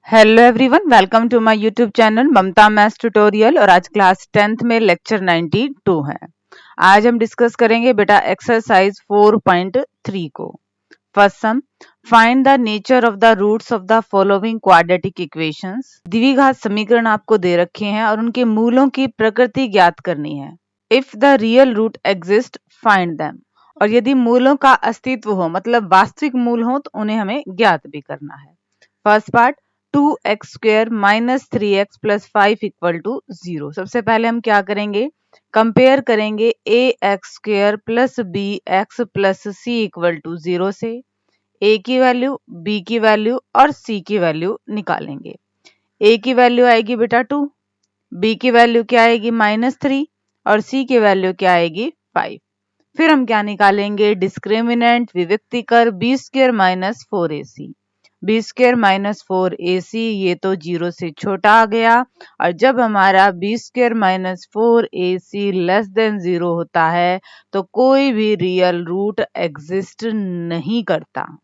Hello everyone, welcome to my YouTube channel Mamta maths tutorial. और आज class 10th में lecture 92 है। आज हम डिस्कस करेंगे बेटा एक्सरसाइज 4.3 को। First sum, find the nature of the roots of the following quadratic equations. द्विघात समीकरण आपको दे रखे हैं और उनके मूलों की प्रकृति ज्ञात करनी है। If the real root exist find them. और यदि मूलों का अस्तित्व हो, मतलब वास्तविक मूल हो, तो उन्हें हमें ज्ञात भी करना है। First part, 2x² minus 3x plus 5 equal to 0। सबसे पहले हम क्या करेंगे, कंपेयर करेंगे ax² plus bx plus c equal to 0 से। a की वैल्यू, b की वैल्यू और c की वैल्यू निकालेंगे। a की वैल्यू आएगी बेटा 2, b की वैल्यू क्या आएगी -3 और c की वैल्यू क्या आएगी 5। फिर हम क्या निकालेंगे, discriminant विविक्तिकर b² minus 4ac। b² minus 4ac ये तो 0 से छोटा आ गया, और जब हमारा b² minus 4ac less than 0 होता है तो कोई भी रियल रूट एग्जिस्ट नहीं करता।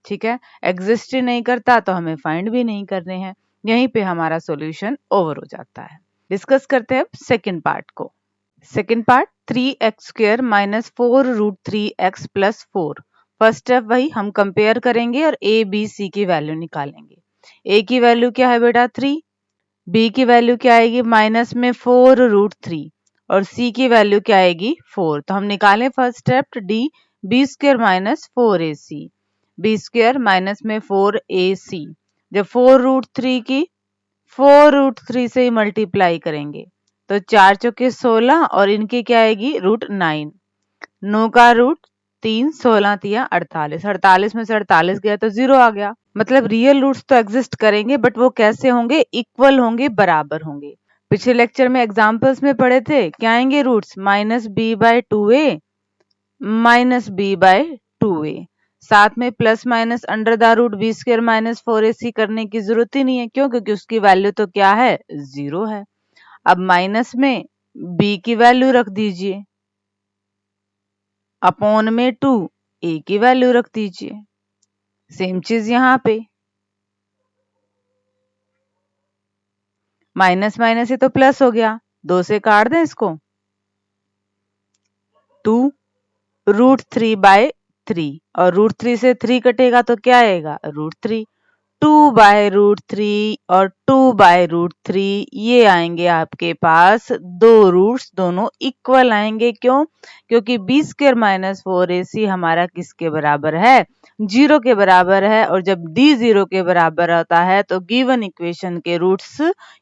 ठीक है, एग्जिस्ट ही नहीं करता तो हमें फाइंड भी नहीं करने हैं। यहीं पे हमारा सॉल्यूशन ओवर हो जाता है। डिस्कस करते हैं सेकंड पार्ट को। Second part, 3x² minus 4√3x plus 4। First step वही, हम कंपेयर करेंगे और a b c की वैल्यू निकालेंगे। a की वैल्यू क्या है बेटा 3, b की वैल्यू क्या आएगी माइनस में 4√3 और c की वैल्यू क्या आएगी 4। तो हम निकालें first step d b² minus 4ac। b² minus में 4ac, जब 4√3 की 4√3 से ही मल्टीप्लाई करेंगे तो 4 चौके 16 और इनकी क्या आएगी रूट 9। 9 का रूट 3, 16 तिया 48। 48 में से 48 गया तो 0 आ गया। मतलब रियल रूट्स तो एग्जिस्ट करेंगे, बट वो कैसे होंगे, इक्वल होंगे, बराबर होंगे। पिछले लेक्चर में एग्जांपल्स में पढ़े थे, क्या आएंगे रूट्स, -b/2a माइनस b/2a। साथ में plus minus under the root b² minus 4ac करने की जरूरत ही नहीं है, क्यों, क्योंकि उसकी वैल्यू तो क्या है 0 है। अब माइनस में b की वैल्यू रख दीजिए, अपॉन में 2 a की वैल्यू रख दीजिए। सेम चीज यहाँ पे, माइनस माइनस से तो प्लस हो गया, 2 से काट दें इसको, 2√3/3 और √3 से 3 कटेगा तो क्या आएगा √3। 2/√3 और 2/√3 ये आएंगे आपके पास दो रूट्स, दोनों इक्वल आएंगे। क्यों, क्योंकि b² माइनस 4ac हमारा किसके बराबर है, 0 के बराबर है। और जब d 0 के बराबर होता है तो गिवन इक्वेशन के रूट्स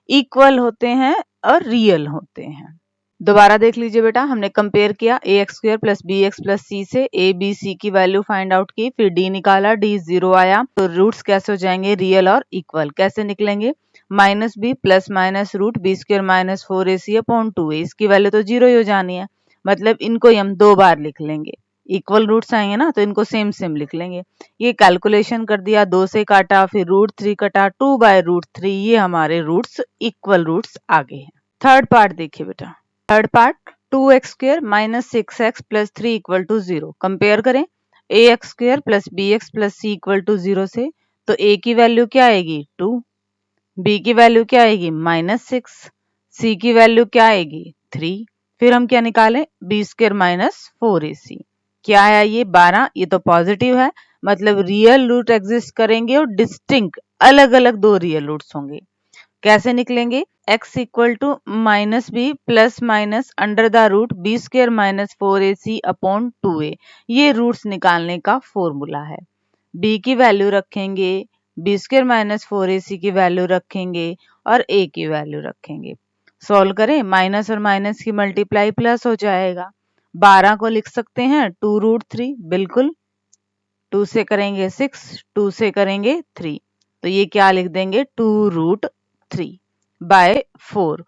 इक्वल होते हैं और रियल होते हैं। दोबारा देख लीजिए बेटा, हमने कंपेयर किया ax² plus bx plus c से, a b c की वैल्यू फाइंड आउट की, फिर d निकाला, d 0 आया, तो रूट्स कैसे हो जाएंगे, रियल और इक्वल। कैसे निकलेंगे, -b plus minus root b² minus 4ac upon 2a, इसकी वैल्यू तो 0 ही हो जानी है, मतलब इनको ही हम 2 बार लिख लेंगे। इक्वल रूट्स आएंगे ना तो इनको सेम सेम लिख लेंगे। ये कैलकुलेशन कर दिया, 2 से काटा, फिर √3 कटा, 2/√3, ये हमारे रूट्स इक्वल रूट्स आ गए हैं। थर्ड पार्ट देखिए बेटा, third part, 2x² minus 6x plus 3 equal to 0। Compare करें ax² plus bx plus c equal to 0 से, तो a की वैल्यू क्या आएगी 2, b की वैल्यू क्या आएगी -6, c की वैल्यू क्या आएगी 3। फिर हम क्या निकालें, b² माइनस 4ac, क्या है ये 12, ये तो पॉजिटिव है, मतलब रियल रूट एग्जिस्ट करेंगे और डिस्टिंक्ट अलग अलग दो रियल रूट्स होंगे। कैसे निकलेंगे, x equal to -b plus minus under the root b² minus 4ac upon 2a, ये रूट्स निकालने का फॉर्मूला है। b की वैल्यू रखेंगे, b² माइनस 4ac की वैल्यू रखेंगे और a की वैल्यू रखेंगे। सॉल्व करें, माइनस और माइनस की मल्टीप्लाई प्लस हो जाएगा। 12 को लिख सकते हैं 2√3, बिल्कुल, 2 से करेंगे 6, 2 से करेंगे 3, तो ये क्या लिख देंगे 2√3/4।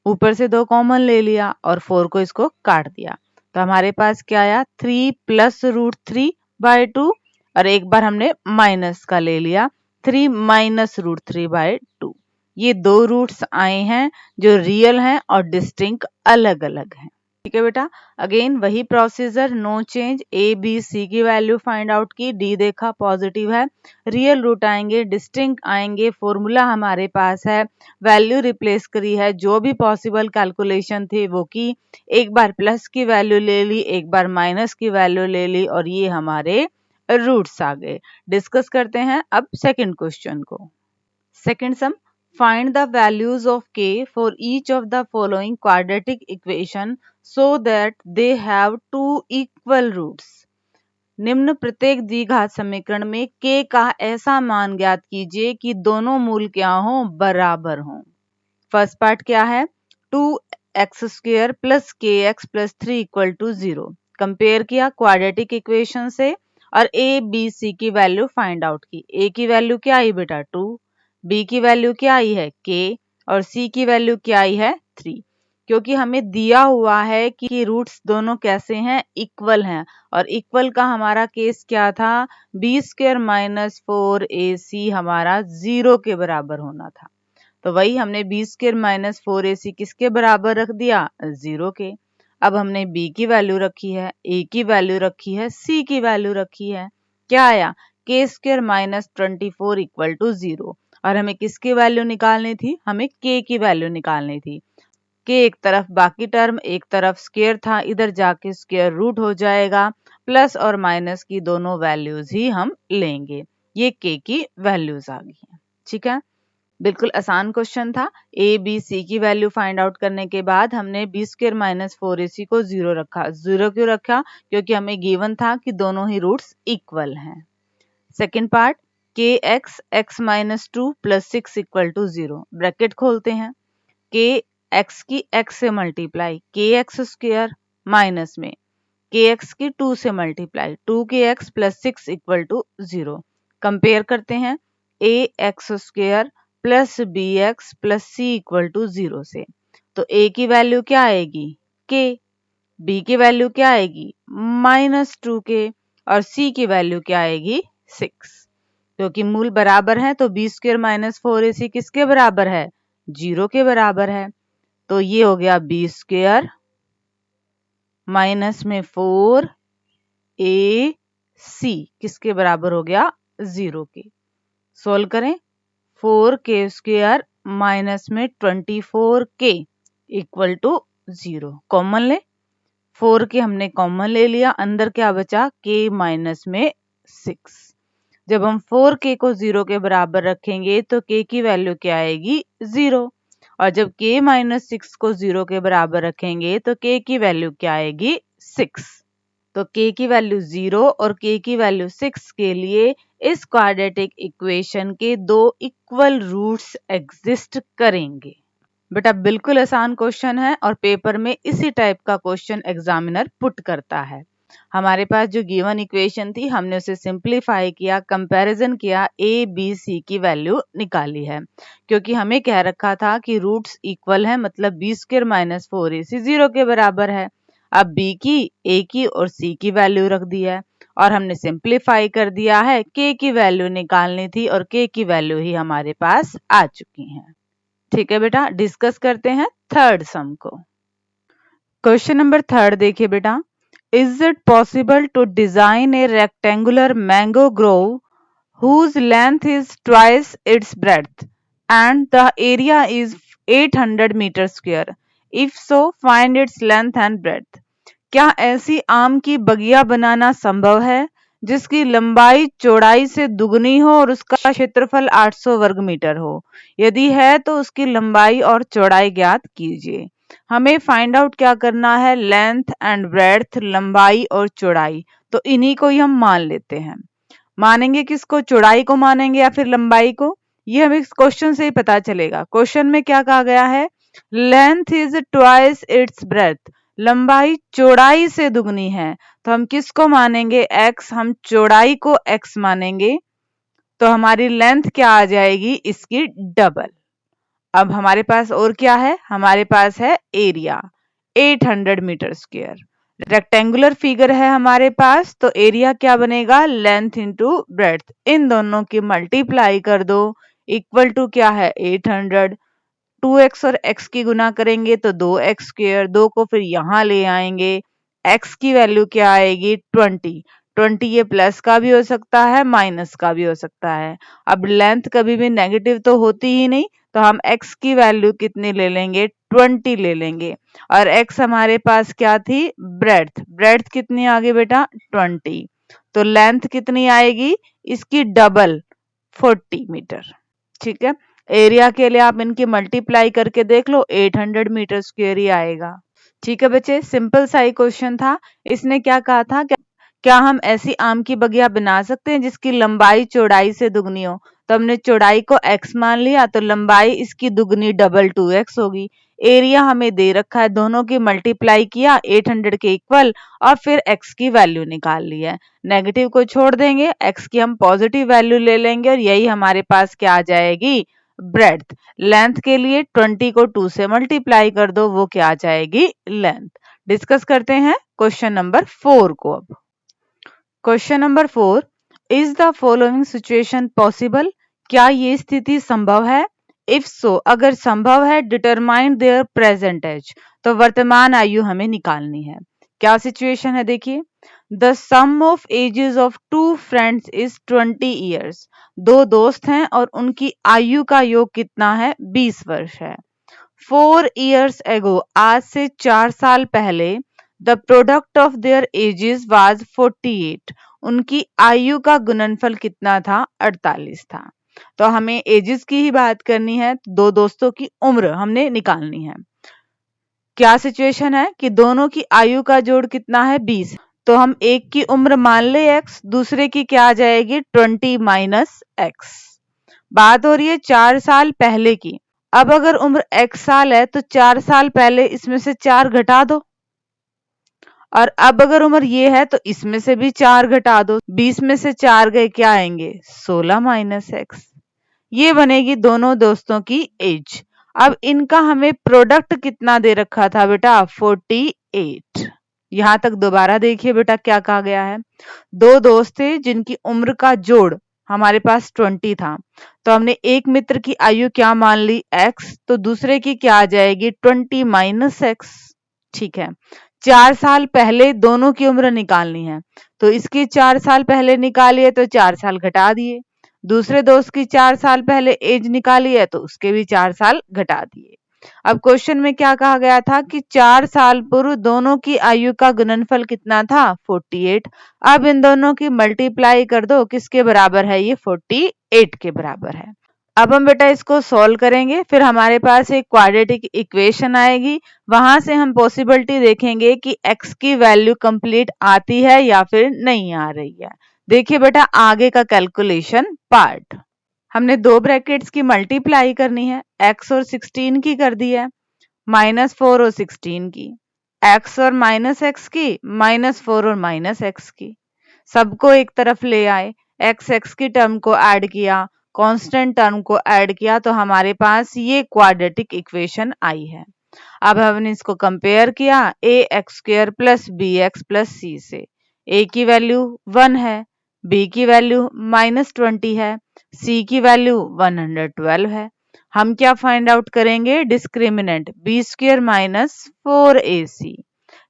ऊपर से 2 कॉमन ले लिया और 4 को इसको काट दिया, तो हमारे पास क्या आया 3 प्लस √3/2, और एक बार हमने माइनस का ले लिया 3 माइनस √3/2। ये दो रूट्स आए हैं जो रियल हैं और डिस्टिंक्ट अलग अलग हैं। ठीक है बेटा, अगेन वही procedure, no change, a b c की वैल्यू फाइंड आउट की, डी देखा पॉजिटिव है, रियल रूट आएंगे, डिस्टिंक्ट आएंगे, फॉर्मूला हमारे पास है, वैल्यू रिप्लेस करी है, जो भी पॉसिबल कैलकुलेशन थे वो की, एक बार प्लस की वैल्यू ले ली, एक बार माइनस की वैल्यू ले ली और ये हमारे रूट्स आ गए। डिस्कस करते हैं अब सेकंड क्वेश्चन को। Second some, find the values of k for each of the following quadratic equation so that they have two equal roots. निम्न प्रत्येक द्विघात समीकरण में k का ऐसा मान ज्ञात कीजिए कि दोनों मूल क्या हो, बराबर हों। फर्स्ट पार्ट क्या है, 2x² plus kx plus 3 equal to 0। Compare किया क्वाड्रेटिक इक्वेशन से और a b c की वैल्यू फाइंड आउट की। a की वैल्यू क्या आई बेटा 2, b की वैल्यू क्या आई है k और c की वैल्यू क्या आई है 3। क्योंकि हमें दिया हुआ है कि रूट्स दोनों कैसे हैं, इक्वल हैं, और इक्वल का हमारा केस क्या था, b² माइनस 4ac हमारा 0 के बराबर होना था। तो वही हमने b² माइनस 4ac किसके बराबर रख दिया, 0 के। अब हमने b की वैल्यू रखी है, a की वैल्यू रखी है, c की वैल्यू रखी है, क्या आया k² माइनस 24 इक्वल टू 0। और हमें किसकी वैल्यू निकालनी थी, हमें k की वैल्यू निकालनी थी। k एक तरफ बाकी टर्म, एक तरफ स्क्वायर था, इधर जाके स्क्वायर रूट हो जाएगा, प्लस और माइनस की दोनों वैल्यूज ही हम लेंगे। ये k की वैल्यूज आ गई है। ठीक है, बिल्कुल आसान क्वेश्चन था। a b c की वैल्यू फाइंड आउट करने के बाद हमने b² माइनस 4ac को 0 रखा। 0 क्यों रखा, क्योंकि हमें गिवन था कि दोनों ही रूट्स इक्वल हैं। Second part, kx x minus 2 plus 6 equal to 0। Bracket खोलते हैं, k x की x से मल्टीप्लाई, kx² माइनस में kx की 2 से multiply, 2kx plus 6 equal to 0। Compare करते हैं ax² plus bx plus c equal to 0 से। तो a की वैल्यू क्या आएगी k, b की वैल्यू क्या आएगी माइनस 2k और c की वैल्यू क्या आएगी 6। क्योंकि मूल बराबर है तो b² माइनस 4ac किसके बराबर है, 0 के बराबर है। तो ये हो गया b² माइनस में 4ac किसके बराबर हो गया, 0 के। सोल्व करें, 4k² माइनस में 24k इक्वल टू 0। कॉमन ले, 4k हमने कॉमन ले लिया, अंदर क्या बचा k माइनस में 6। जब हम 4k को 0 के बराबर रखेंगे तो k की वैल्यू क्या आएगी 0, और जब k माइनस 6 को 0 के बराबर रखेंगे तो k की वैल्यू क्या आएगी 6। तो k की वैल्यू 0 और k की वैल्यू 6 के लिए इस क्वाड्रेटिक इक्वेशन के दो इक्वल रूट्स एग्जिस्ट करेंगे। बेटा बिल्कुल आसान क्वेश्चन है और पेपर में इसी टाइप का क्वेश्चन एग्जामिनर पुट करता है। हमारे पास जो गिवन इक्वेशन थी हमने उसे सिंप्लीफाई किया, कंपैरिजन किया, a b c की वैल्यू निकाली है। क्योंकि हमें कह रखा था कि रूट्स इक्वल है, मतलब b² माइनस 4ac 0 के बराबर है। अब b की, a की और c की वैल्यू रख दी है और हमने सिंप्लीफाई कर दिया है, k की वैल्यू निकालनी थी और k की वैल्यू ही हमारे पास आ चुकी है। ठीक है बेटा, डिस्कस करते हैं थर्ड सम को। क्वेश्चन नंबर थर्ड देखिए बेटा, Is it possible to design a rectangular mango grove whose length is twice its breadth and the area is 800 meters square? If so, find its length and breadth. क्या ऐसी आम की बगिया बनाना संभव है जिसकी लंबाई चौड़ाई से दुगनी हो और उसका क्षेत्रफल 800 वर्ग मीटर हो? यदि है तो उसकी लंबाई और चौड़ाई ज्ञात कीजिए। हमें फाइंड आउट क्या करना है, लेंथ एंड ब्रेड्थ, लंबाई और चौड़ाई। तो इन्हीं को ही हम मान लेते हैं। मानेंगे किसको, चौड़ाई को मानेंगे या फिर लंबाई को, ये हमें इस क्वेश्चन से ही पता चलेगा। क्वेश्चन में क्या कहा गया है, length is twice its breadth, लंबाई चौड़ाई से दुगनी है। तो हम किसको मानेंगे, x, हम चौड़ाई को x मानेंगे तो हमारी लेंथ क्या आ जाएगी, इसकी डबल। अब हमारे पास और क्या है, हमारे पास है area 800 metre square. Rectangular figure है हमारे पास, तो एरिया क्या बनेगा, लेंथ इंटू ब्रेड्थ, इन दोनों की मल्टीप्लाई कर दो, इक्वल टू क्या है 800। 2x और x की गुना करेंगे तो 2x², 2 को फिर यहाँ ले आएंगे, x की वैल्यू क्या आएगी 20। 20 ये प्लस का भी हो सकता है माइनस का भी हो सकता है। अब लेंथ कभी भी नेगेटिव तो होती ही नहीं, तो हम x की वैल्यू कितनी ले लेंगे 20 ले लेंगे। और x हमारे पास क्या थी ब्रेड्थ, ब्रेड्थ कितनी आ गई बेटा 20, तो लेंथ कितनी आएगी इसकी डबल 40 मीटर। ठीक है, एरिया के लिए आप इनकी मल्टीप्लाई करके देख लो 800 मीटर स्क्वायर ही आएगा। ठीक है बच्चे, सिंपल सा ही क्वेश्चन था। इसने क्या कहा था, क्या हम ऐसी आम की बगिया बना सकते हैं जिसकी लंबाई चौड़ाई से दुगनी हो। तो हमने चौड़ाई को x मान लिया, तो लंबाई इसकी दुगनी डबल 2x होगी। एरिया हमें दे रखा है, दोनों की मल्टीप्लाई किया 800 के इक्वल और फिर x की वैल्यू निकाल ली है। नेगेटिव को छोड़ देंगे, x की हम पॉजिटिव वैल्यू ले लेंगे और यही हमारे पास क्या आ जाएगी ब्रेड्थ। लेंथ के लिए 20 को 2 से मल्टीप्लाई कर दो, वो क्या आ जाएगी लेंथ। डिस्कस करते हैं क्वेश्चन नंबर 4 को। अब question number 4, is the following situation possible, क्या ये स्थिति संभव है। इफ सो, अगर संभव है, डिटरमाइन देयर प्रेजेंट एज, तो वर्तमान आयु हमें निकालनी है। क्या सिचुएशन है देखिए, the sum of ages of two friends is 20 years, दो दोस्त हैं और उनकी आयु का योग कितना है 20 वर्ष है। 4 years ago, आज से 4 साल पहले, the product of their edges was 48, उनकी आयु का गुणनफल कितना था 48 था। तो हमें एजेस की ही बात करनी है, दो दोस्तों की उम्र हमने निकालनी है। क्या सिचुएशन है कि दोनों की आयु का जोड़ कितना है 20, तो हम एक की उम्र मान ले x, दूसरे की क्या आ जाएगी 20 माइनस x। बात हो रही है 4 साल पहले की। अब अगर उम्र x साल है तो 4 साल पहले इसमें से 4 घटा दो, और अब अगर उम्र ये है तो इसमें से भी 4 घटा दो। 20 में से 4 गए, क्या आएंगे 16 माइनस x। ये बनेगी दोनों दोस्तों की एज। अब इनका हमें प्रोडक्ट कितना दे रखा था बेटा 48। यहां तक दोबारा देखिए बेटा क्या कहा गया है, दो दोस्त थे जिनकी उम्र का जोड़ हमारे पास 20 था, तो हमने एक मित्र की आयु क्या मान ली x, तो दूसरे की क्या आ जाएगी 20 माइनस x। ठीक है, 4 साल पहले दोनों की उम्र निकालनी है, तो इसकी 4 साल पहले निकालिए तो 4 साल घटा दिए। दूसरे दोस्त की 4 साल पहले एज निकाली है तो उसके भी 4 साल घटा दिए। अब क्वेश्चन में क्या कहा गया था कि 4 साल पूर्व दोनों की आयु का गुणनफल कितना था 48। अब इन दोनों की मल्टीप्लाई कर दो, किसके बराबर है ये 48 के बराबर है। अब हम बेटा इसको सॉल्व करेंगे, फिर हमारे पास एक क्वाड्रेटिक इक्वेशन आएगी, वहां से हम पॉसिबिलिटी देखेंगे कि x की वैल्यू कंप्लीट आती है या फिर नहीं आ रही है। देखिए बेटा आगे का कैलकुलेशन पार्ट, हमने दो ब्रैकेट्स की मल्टीप्लाई करनी है, x और 16 की कर दी है, -4 और 16 की, x और -x की, -4 और -x की, सबको एक तरफ ले आए, x की टर्म को ऐड किया, कांस्टेंट टर्म को ऐड किया, तो हमारे पास ये क्वाड्रेटिक इक्वेशन आई है। अब हमने इसको कंपेयर किया ax² plus bx plus c से। a की वैल्यू 1 है, b की वैल्यू -20 है, c की वैल्यू 112 है। हम क्या फाइंड आउट करेंगे डिस्क्रिमिनेंट b² माइनस 4ac।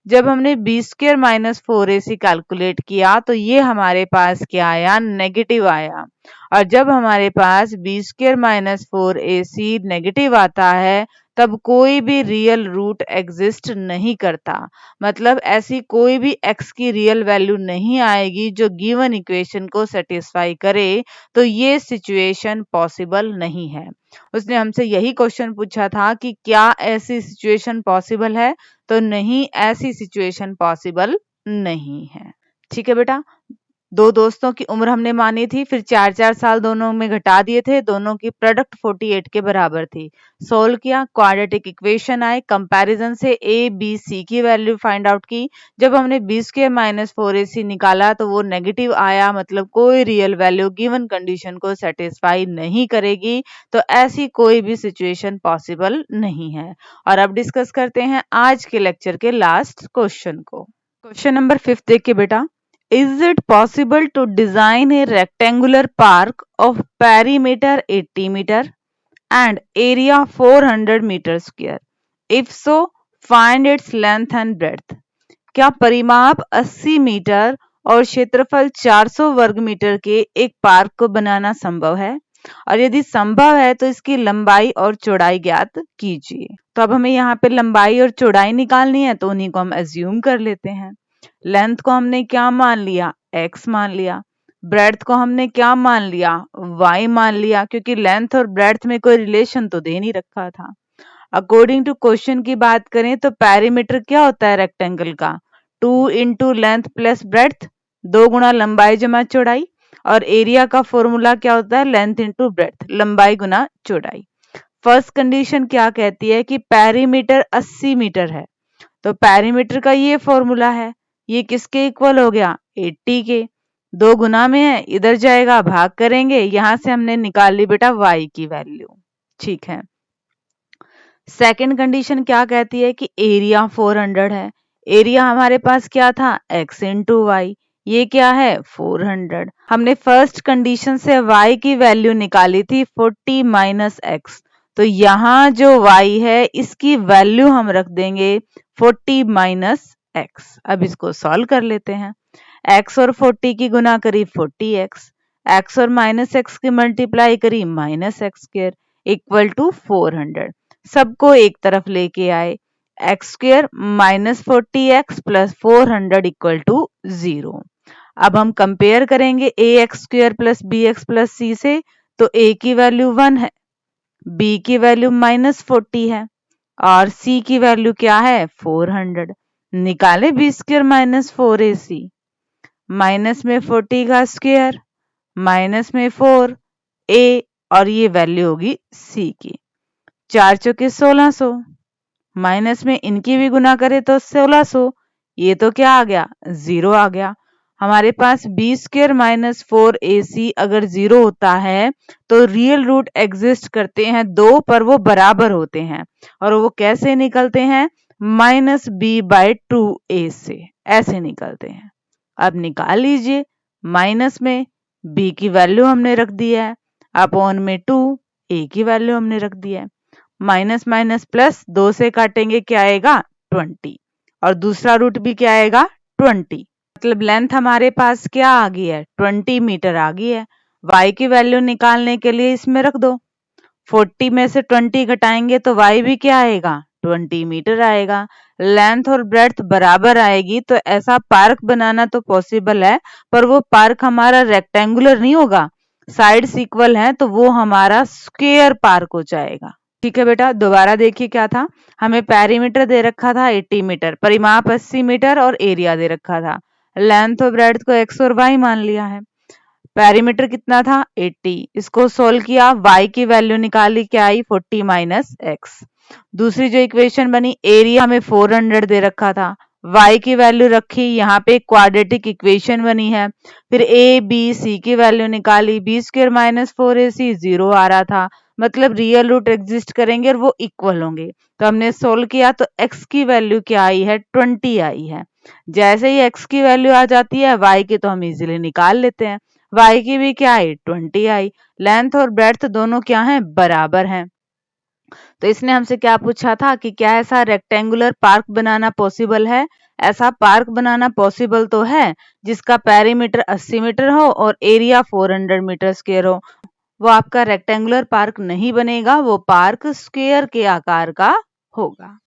जब हमने b² माइनस 4ac कैलकुलेट किया तो ये हमारे पास क्या आया नेगेटिव आया, और जब हमारे पास b² माइनस 4ac नेगेटिव आता है तब कोई भी रियल रूट एग्जिस्ट नहीं करता, मतलब ऐसी कोई भी x की रियल वैल्यू नहीं आएगी जो गिवन इक्वेशन को सेटिस्फाई करे, तो ये सिचुएशन पॉसिबल नहीं है। उसने हमसे यही क्वेश्चन पूछा था कि क्या ऐसी सिचुएशन पॉसिबल है, तो नहीं, ऐसी सिचुएशन पॉसिबल नहीं है। ठीक है बेटा, दो दोस्तों की उम्र हमने मानी थी, फिर 4-4 साल दोनों में घटा दिए थे, दोनों की प्रोडक्ट 48 के बराबर थी। सोल्व किया, क्वाड्रेटिक इक्वेशन आए, कंपैरिजन से a b c की वैल्यू फाइंड आउट की। जब हमने b² माइनस 4ac निकाला तो वो नेगेटिव आया, मतलब कोई रियल वैल्यू गिवन कंडीशन को सेटिस्फाई नहीं करेगी, तो ऐसी कोई भी सिचुएशन पॉसिबल नहीं है। और अब डिस्कस करते हैं आज के लेक्चर के लास्ट क्वेश्चन को। क्वेश्चन नंबर 5 देखिए बेटा, is it possible to design a rectangular park of perimeter 80 meter and area 400 meter square. If so, find its length and breadth. क्या परिमाप 80 मीटर और क्षेत्रफल 400 वर्ग मीटर के एक पार्क को बनाना संभव है? और यदि संभव है तो इसकी लंबाई और चौड़ाई ज्ञात कीजिए। तो अब हमें यहाँ पे लंबाई और चौड़ाई निकालनी है, तो उन्हीं को हम एज्यूम कर लेते हैं। लेंथ को हमने क्या मान लिया? x मान लिया। ब्रेड्थ को हमने क्या मान लिया? y मान लिया, क्योंकि लेंथ और ब्रेड्थ में कोई रिलेशन तो दे नहीं रखा था। अकॉर्डिंग टू क्वेश्चन की बात करें तो पेरीमीटर क्या होता है रेक्टेंगल का? 2 इंटू लेंथ प्लस ब्रेड्थ, 2 गुना लंबाई जमा चौड़ाई। और एरिया का फॉर्मूला क्या होता है? लेंथ इंटू ब्रेड्थ, लंबाई गुना चौड़ाई। फर्स्ट कंडीशन क्या कहती है कि पेरीमीटर 80 मीटर है, तो पेरीमीटर का ये फॉर्मूला है, ये किसके इक्वल हो गया? 80 के। 2 गुना में है, इधर जाएगा भाग करेंगे, यहां से हमने निकाल ली बेटा y की वैल्यू। ठीक है। सेकंड कंडीशन क्या कहती है कि एरिया 400 है। एरिया हमारे पास क्या था? x into y. ये क्या है? 400। हमने फर्स्ट कंडीशन से y की वैल्यू निकाली थी 40 माइनस x, तो यहाँ जो y है इसकी वैल्यू हम रख देंगे 40 माइनस x। अब इसको सॉल्व कर लेते हैं। x और 40 की गुना करी 40x, x और माइनस x की मल्टीप्लाई करी minus x square equal to 400। सबको एक तरफ लेके आए, x square minus 40x plus 400 equal to 0। अब हम कंपेयर करेंगे a x square plus b x plus c से, तो ए की वैल्यू 1 है, बी की वैल्यू माइनस 40 है और सी की वैल्यू क्या है? 400। निकाले B square minus 4ac, minus में 40 का स्क्वायर माइनस में 4 ए और ये वैल्यू होगी सी की। 4 चौके 1600, माइनस में इनकी भी गुना करे तो 1600, ये तो क्या आ गया? 0 आ गया। हमारे पास बी स्क्र माइनस 4ac अगर 0 होता है तो रियल रूट एग्जिस्ट करते हैं 2 पर वो बराबर होते हैं, और वो कैसे निकलते हैं? माइनस बी बाई 2a से, ऐसे निकलते हैं। अब निकाल लीजिए, माइनस में b की वैल्यू हमने रख दी है, अपॉन में 2 a की वैल्यू हमने रख दी है। माइनस माइनस प्लस 2 से काटेंगे क्या आएगा? 20, और दूसरा रूट भी क्या आएगा? 20। मतलब लेंथ हमारे पास क्या आ गई है? 20 मीटर आ गई है। y की वैल्यू निकालने के लिए इसमें रख दो, 40 में से 20 घटाएंगे तो y भी क्या आएगा? 20 मीटर आएगा। लेंथ और ब्रेड्थ बराबर आएगी तो ऐसा पार्क बनाना तो पॉसिबल है, पर वो पार्क हमारा रेक्टेंगुलर नहीं होगा, साइड्स इक्वल हैं तो वो हमारा स्क्वायर पार्क हो जाएगा। ठीक है बेटा, दोबारा देखिए क्या था। हमें पेरीमीटर दे रखा था 80 मीटर, परिमाप 80 मीटर और एरिया दे रखा था। लेंथ और ब्रेड्थ को x और y मान लिया है। पेरीमीटर कितना था? 80। इसको सोल्व किया, y की वैल्यू निकाली, क्या आई? 40 माइनस x। दूसरी जो इक्वेशन बनी, एरिया हमें 400 दे रखा था, y की वैल्यू रखी, यहाँ पे क्वाड्रेटिक इक्वेशन बनी है। फिर a b c की वैल्यू निकाली, b स्क्वायर माइनस 4ac 0 आ रहा था, मतलब रियल रूट एग्जिस्ट करेंगे और वो इक्वल होंगे। तो हमने सोल्व किया तो x की वैल्यू क्या आई है? 20 आई है। जैसे ही x की वैल्यू आ जाती है y की तो हम इजीली निकाल लेते हैं। y की भी क्या आई? 20 आई। लेंथ और ब्रेड्थ दोनों क्या हैं? बराबर हैं। तो इसने हमसे क्या पूछा था कि क्या ऐसा रेक्टेंगुलर पार्क बनाना पॉसिबल है? ऐसा पार्क बनाना पॉसिबल तो है जिसका पेरीमीटर 80 मीटर हो और एरिया 400 मीटर स्क्वायर हो। वो आपका रेक्टेंगुलर पार्क नहीं बनेगा, वो पार्क स्क्वायर के आकार का होगा।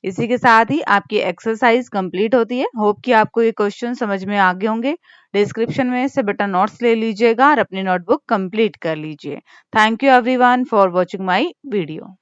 इसी के साथ ही आपकी एक्सरसाइज कंप्लीट होती है। होप कि आपको ये क्वेश्चन समझ में आ गए होंगे। डिस्क्रिप्शन में से बेटा नोट्स ले लीजिएगा और अपनी नोटबुक कंप्लीट कर लीजिए। Thank you everyone for watching my video.